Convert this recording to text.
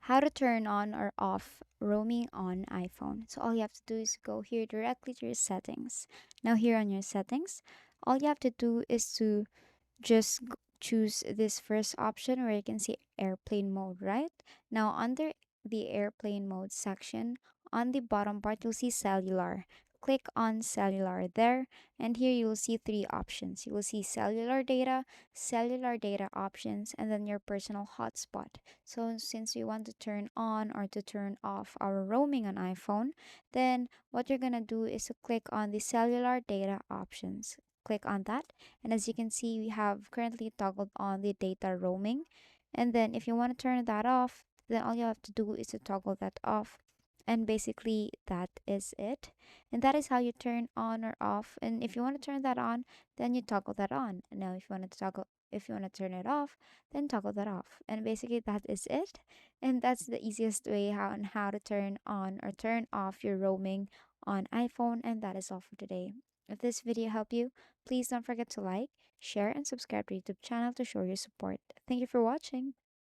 how to turn on or off roaming on iPhone. So all you have to do is go here directly to your settings. Now here on your settings, all you have to do is to choose this first option where you can see airplane mode, right? Now under the airplane mode section, on the bottom part you'll see cellular. Click on cellular there, and here you will see three options. You will see cellular data options, and then your personal hotspot. So since we want to turn on or to turn off our roaming on iPhone, then what you're gonna do is to click on the cellular data options. Click on that, and as you can see, we have currently toggled on the data roaming. And then if you want to turn that off, then all you have to do is to toggle that off. And basically that is it. And that is how you turn on or off. And if you want to turn that on, then you toggle that on. Now if you want to turn it off, then toggle that off. And basically that is it. And that's the easiest way how to turn on or turn off your roaming on iPhone. And that is all for today. If this video helped you, please don't forget to like, share, and subscribe to our YouTube channel to show your support. Thank you for watching.